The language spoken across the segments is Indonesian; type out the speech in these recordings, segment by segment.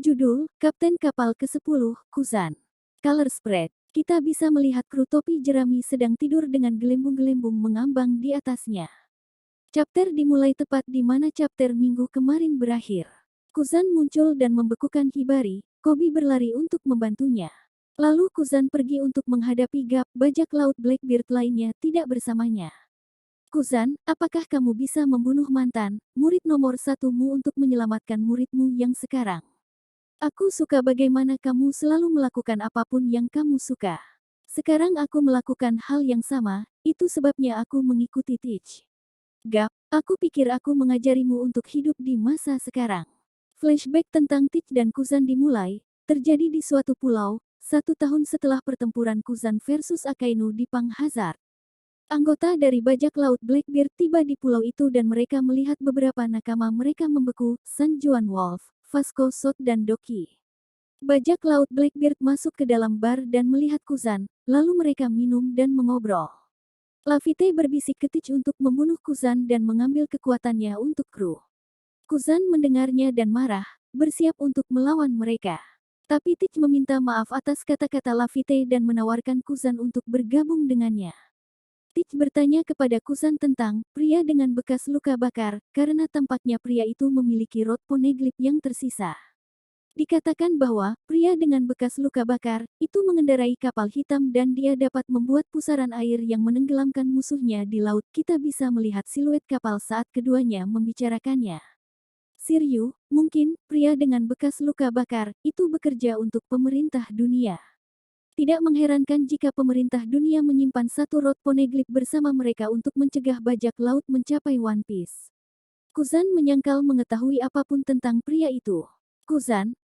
Judul, Kapten Kapal ke-10, Kuzan. Color Spread. Kita bisa melihat kru topi jerami sedang tidur dengan gelembung-gelembung mengambang di atasnya. Chapter dimulai tepat di mana chapter minggu kemarin berakhir. Kuzan muncul dan membekukan Hibari, Koby berlari untuk membantunya. Lalu Kuzan pergi untuk menghadapi Gap, bajak laut Blackbeard lainnya tidak bersamanya. Kuzan, apakah kamu bisa membunuh mantan, murid nomor satumu untuk menyelamatkan muridmu yang sekarang? Aku suka bagaimana kamu selalu melakukan apapun yang kamu suka. Sekarang aku melakukan hal yang sama, itu sebabnya aku mengikuti Teach. Gap, aku pikir aku mengajarimu untuk hidup di masa sekarang. Flashback tentang Teach dan Kuzan dimulai, terjadi di suatu pulau, 1 tahun setelah pertempuran Kuzan versus Akainu di Pang Hazard. Anggota dari bajak laut Blackbeard tiba di pulau itu dan mereka melihat beberapa nakama mereka membeku, San Juan Wolf, Vasco Sot dan Doki. Bajak laut Blackbeard masuk ke dalam bar dan melihat Kuzan, lalu mereka minum dan mengobrol. Lafite berbisik ke Teach untuk membunuh Kuzan dan mengambil kekuatannya untuk kru. Kuzan mendengarnya dan marah, bersiap untuk melawan mereka. Tapi Teach meminta maaf atas kata-kata Lafite dan menawarkan Kuzan untuk bergabung dengannya. Teach bertanya kepada Kuzan tentang pria dengan bekas luka bakar, karena tampaknya pria itu memiliki rod poneglyph yang tersisa. Dikatakan bahwa pria dengan bekas luka bakar itu mengendarai kapal hitam dan dia dapat membuat pusaran air yang menenggelamkan musuhnya di laut. Kita bisa melihat siluet kapal saat keduanya membicarakannya. Siryu, mungkin pria dengan bekas luka bakar itu bekerja untuk pemerintah dunia. Tidak mengherankan jika pemerintah dunia menyimpan satu rod poneglyph bersama mereka untuk mencegah bajak laut mencapai One Piece. Kuzan menyangkal mengetahui apapun tentang pria itu. Kuzan,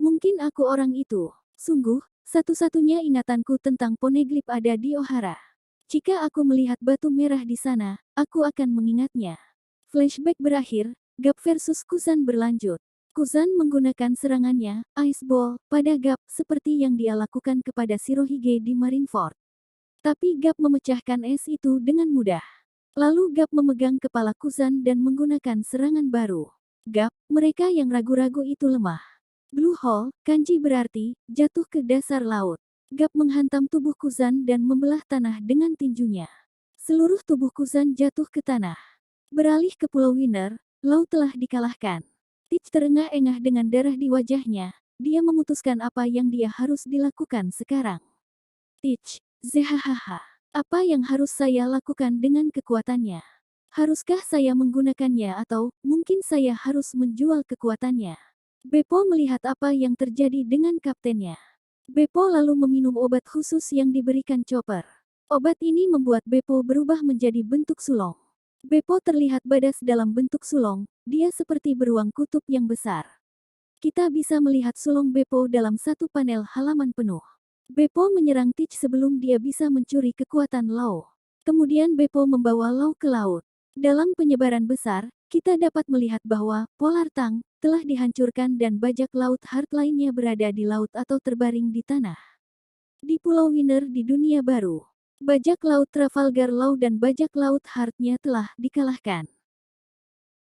mungkin aku orang itu. Sungguh, satu-satunya ingatanku tentang poneglyph ada di Ohara. Jika aku melihat batu merah di sana, aku akan mengingatnya. Flashback berakhir, Gap versus Kuzan berlanjut. Kuzan menggunakan serangannya, Ice Ball, pada Gap seperti yang dia lakukan kepada Shirohige di Marineford. Tapi Gap memecahkan es itu dengan mudah. Lalu Gap memegang kepala Kuzan dan menggunakan serangan baru. Gap, mereka yang ragu-ragu itu lemah. Blue Hole, kanji berarti, jatuh ke dasar laut. Gap menghantam tubuh Kuzan dan membelah tanah dengan tinjunya. Seluruh tubuh Kuzan jatuh ke tanah. Beralih ke Pulau Winner, Laut telah dikalahkan. Teach terengah-engah dengan darah di wajahnya. Dia memutuskan apa yang dia harus dilakukan sekarang. Teach, zehahaha. Apa yang harus saya lakukan dengan kekuatannya? Haruskah saya menggunakannya atau mungkin saya harus menjual kekuatannya? Beppo melihat apa yang terjadi dengan kaptennya. Beppo lalu meminum obat khusus yang diberikan Chopper. Obat ini membuat Beppo berubah menjadi bentuk sulong. Beppo terlihat badas dalam bentuk sulong, dia seperti beruang kutub yang besar. Kita bisa melihat sulong Beppo dalam satu panel halaman penuh. Beppo menyerang Teach sebelum dia bisa mencuri kekuatan Law. Kemudian Beppo membawa Law ke laut. Dalam penyebaran besar, kita dapat melihat bahwa Polar Tang telah dihancurkan dan bajak laut Heart lainnya berada di laut atau terbaring di tanah. Di Pulau Winner di dunia baru, bajak laut Trafalgar Law dan bajak laut Heart-nya telah dikalahkan.